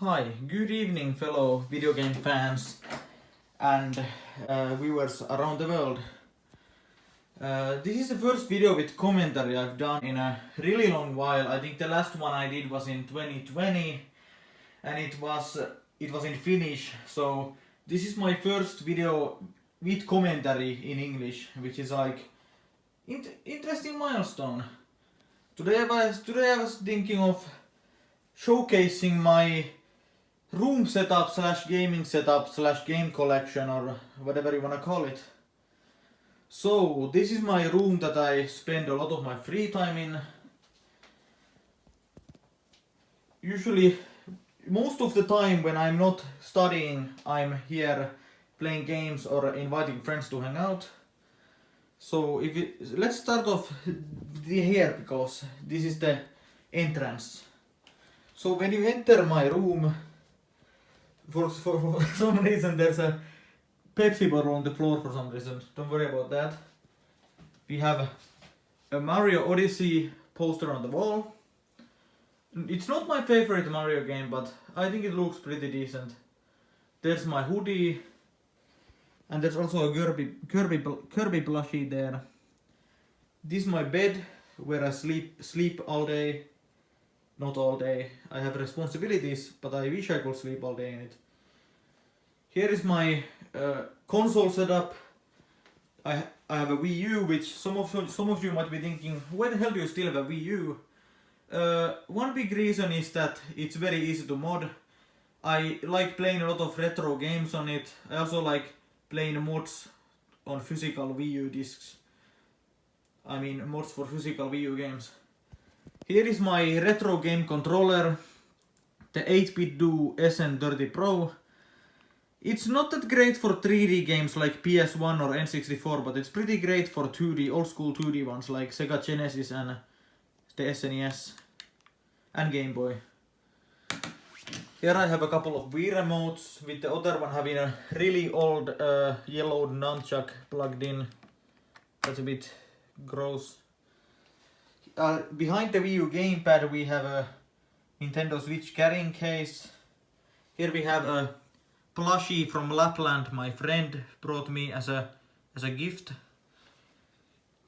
Hi, good evening fellow video game fans and viewers around the world. This is the first video with commentary I've done in a really long while. I think the last one I did was in 2020 and it was in Finnish. So this is my first video with commentary in English, which is like interesting milestone. Today I was thinking of showcasing my room setup slash gaming setup slash game collection or whatever you wanna call it. So this is my room that I spend a lot of my free time in. Usually, most of the time when I'm not studying, I'm here playing games or inviting friends to hang out. So let's start off here because this is the entrance. So when you enter my room, for some reason there's a Pepsi bottle on the floor for some reason. Don't worry about that. We have a Mario Odyssey poster on the wall. It's not my favorite Mario game, but I think it looks pretty decent. There's my hoodie. And there's also a Kirby plushie there. This is my bed where I sleep all day. Not all day. I have responsibilities, but I wish I could sleep all day in it. Here is my console setup. I have a Wii U, which some of you might be thinking, why the hell do you still have a Wii U? One big reason is that it's very easy to mod. I like playing a lot of retro games on it. I also like playing mods on physical Wii U discs. I mean mods for physical Wii U games. Here is my retro game controller, the 8-bit Duo SN30 Pro. It's not that great for 3D games like PS1 or N64, but it's pretty great for 2D, old school 2D ones like Sega Genesis and the SNES and Game Boy. Here I have a couple of Wii remotes, with the other one having a really old yellowed nunchuck plugged in. That's a bit gross. Behind the Wii U gamepad we have a Nintendo Switch carrying case. Here we have a plushie from Lapland my friend brought me as a gift.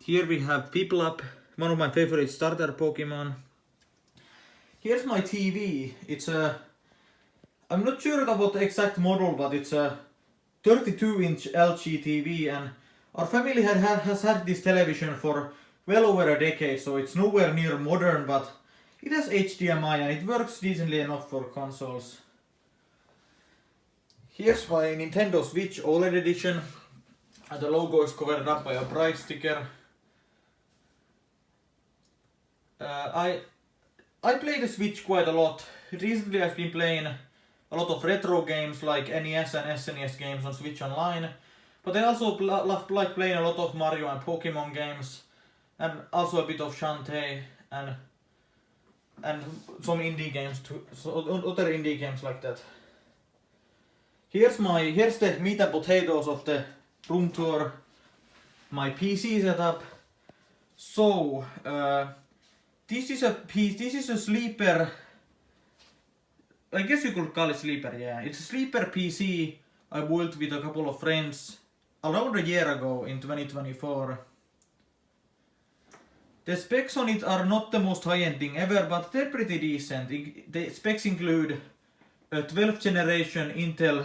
Here we have Piplup, one of my favorite starter Pokemon. Here's my TV. It's a... I'm not sure about the exact model, but it's a 32-inch LG TV, and our family has had this television for well over a decade, so it's nowhere near modern, but it has HDMI and it works decently enough for consoles. Here's my Nintendo Switch OLED edition, and the logo is covered up by a bright sticker. I play the Switch quite a lot. Recently I've been playing a lot of retro games like NES and SNES games on Switch Online, but I also like playing a lot of Mario and Pokemon games, and also a bit of Shantae and some indie games too, so other indie games like that. Here's the meat and potatoes of the room tour, my PC setup. So this is a sleeper. I guess you could call it sleeper, yeah. It's a sleeper PC I built with a couple of friends around a year ago in 2024. The specs on it are not the most high-end thing ever, but they're pretty decent. The specs include a 12th generation Intel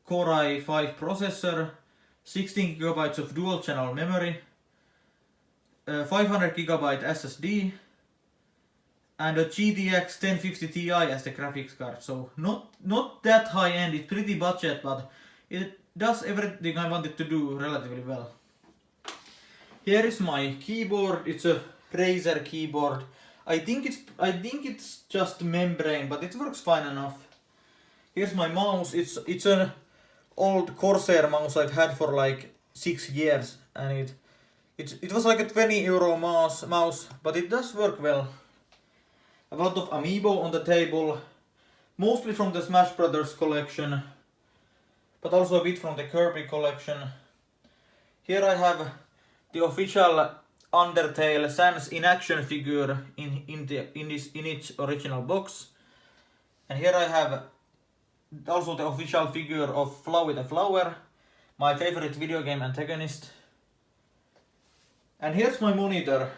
Core i5 processor, 16GB of dual channel memory, 500GB SSD, and a GTX 1050 Ti as the graphics card. So not that high end, it's pretty budget, but it does everything I want it to do relatively well. Here is my keyboard. It's a Razer keyboard. I think it's just membrane, but it works fine enough. Here's my mouse. It's an old Corsair mouse I've had for like 6 years, and it was like a €20 mouse, but it does work well. A lot of amiibo on the table, mostly from the Smash Brothers collection, but also a bit from the Kirby collection. Here I have the official Undertale Sans in action figure in its original box, And here I have also the official figure of Flowey the Flower, my favorite video game antagonist. And here's my monitor.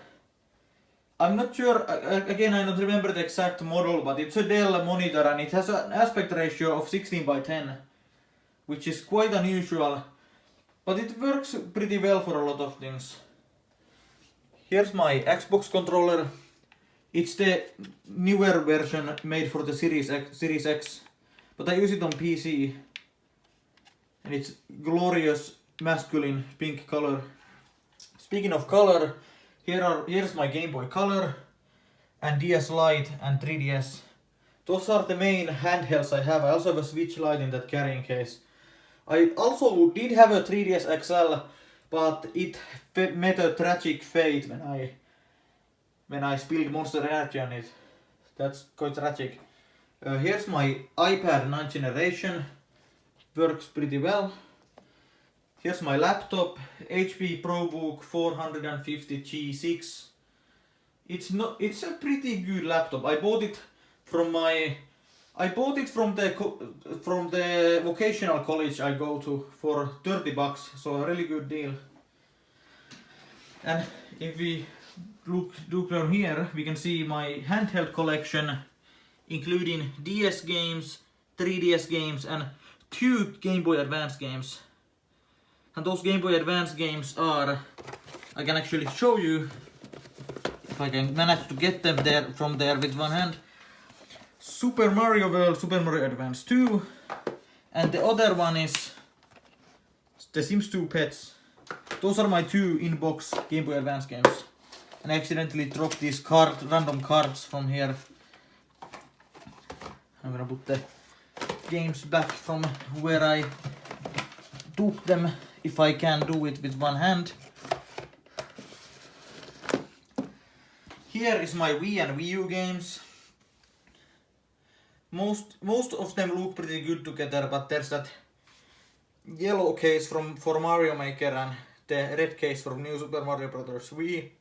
I'm not sure, again I don't remember the exact model, but it's a Dell monitor and it has an aspect ratio of 16:10, which is quite unusual, but it works pretty well for a lot of things. Here's my Xbox controller. It's the newer version made for the Series X, but I use it on PC. And it's glorious masculine pink color. Speaking of color, here's my Game Boy Color and DS Lite and 3DS. Those are the main handhelds I have. I also have a Switch Lite in that carrying case. I also did have a 3DS XL, but it met a tragic fate when I spilled Monster Energy on it. That's quite tragic. Here's my iPad 9th generation. Works pretty well. Here's my laptop, HP ProBook 450 G6. It's a pretty good laptop. I bought it from the vocational college I go to for $30, so a really good deal. And if we look down here, we can see my handheld collection, including DS games, 3DS games, and 2 Game Boy Advance games. And those Game Boy Advance games are, I can actually show you, if I can manage to get them from there with one hand. Super Mario World, Super Mario Advance 2, and the other one is The Sims 2 Pets. Those are my 2 in-box Game Boy Advance games. And I accidentally dropped these random cards from here. I'm gonna put the games back from where I took them, if I can do it with one hand. Here is my Wii and Wii U games. Most of them look pretty good together, but there's that yellow case for Mario Maker and the red case from New Super Mario Bros. Wii.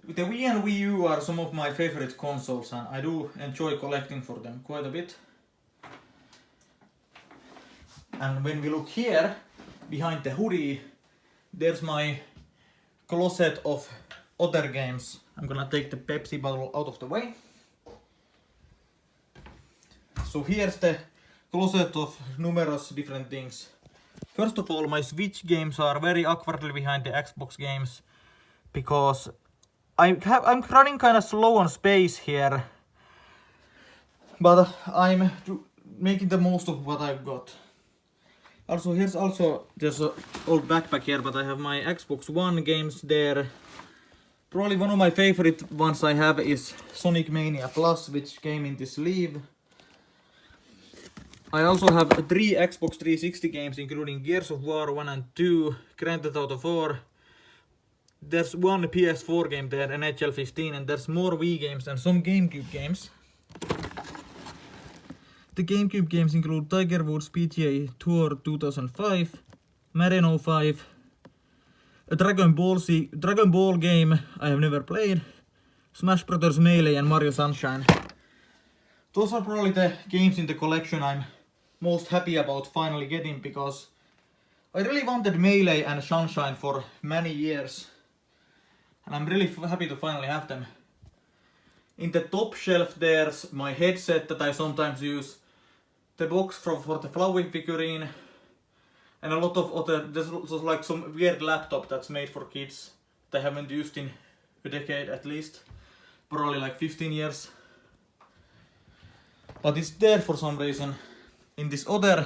The Wii and Wii U are some of my favorite consoles, and I do enjoy collecting for them quite a bit. And when we look here, behind the hoodie, there's my closet of other games. I'm gonna take the Pepsi bottle out of the way. So here's the closet of numerous different things. First of all, my Switch games are very awkwardly behind the Xbox games, because I'm running kind of slow on space here, but I'm making the most of what I've got. Also, there's an old backpack here, but I have my Xbox One games there. Probably one of my favorite ones I have is Sonic Mania Plus, which came in this sleeve. I also have 3 Xbox 360 games, including Gears of War 1 and 2, Grand Theft Auto 4. There's one PS4 game there, NHL 15, and there's more Wii games and some GameCube games. The GameCube games include Tiger Woods PGA Tour 2005, Madden 05, a Dragon Ball game I have never played, Smash Bros. Melee, and Mario Sunshine. Those are probably the games in the collection I'm most happy about finally getting, because I really wanted Melee and Sunshine for many years. And I'm really happy to finally have them. In the top shelf there's my headset that I sometimes use, the box for the Flowey figurine, and a lot of other, there's like some weird laptop that's made for kids that I haven't used in a decade at least, probably like 15 years. But it's there for some reason. In this other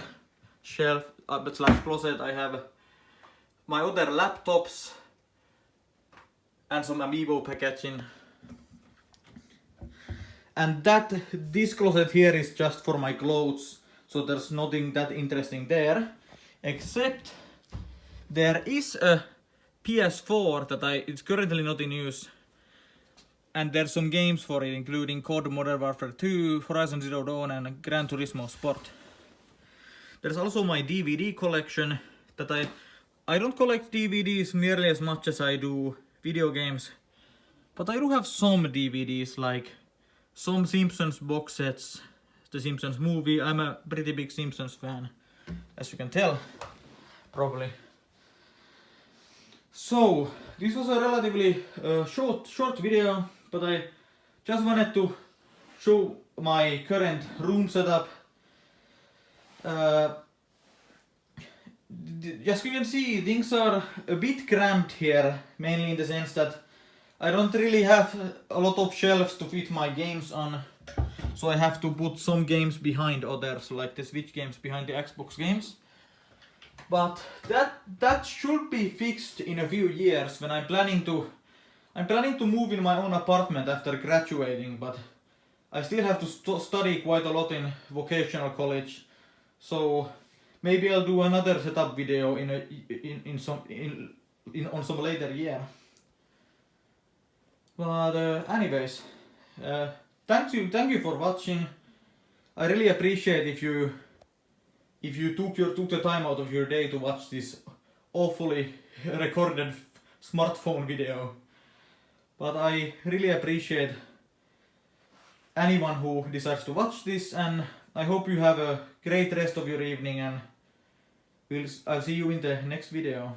shelf, slash closet, I have my other laptops and some Amiibo packaging. And this closet here is just for my clothes, so there's nothing that interesting there, except there is a PS4 that it's currently not in use, and there's some games for it, including COD Modern Warfare 2, Horizon Zero Dawn, and Gran Turismo Sport. There's also my DVD collection that I don't collect DVDs nearly as much as I do video games, but I do have some DVDs like some Simpsons box sets, the Simpsons movie. I'm a pretty big Simpsons fan, as you can tell, probably. So this was a relatively short video, but I just wanted to show my current room setup. As you can see, things are a bit cramped here, mainly in the sense that I don't really have a lot of shelves to fit my games on, so I have to put some games behind others, like the Switch games behind the Xbox games. But that should be fixed in a few years when I'm planning to move in my own apartment after graduating, but I still have to study quite a lot in vocational college, so maybe I'll do another setup video on some later year. But anyways, thank you for watching. I really appreciate if you took the time out of your day to watch this awfully recorded smartphone video. But I really appreciate anyone who decides to watch this, and I hope you have a great rest of your evening, and I'll see you in the next video.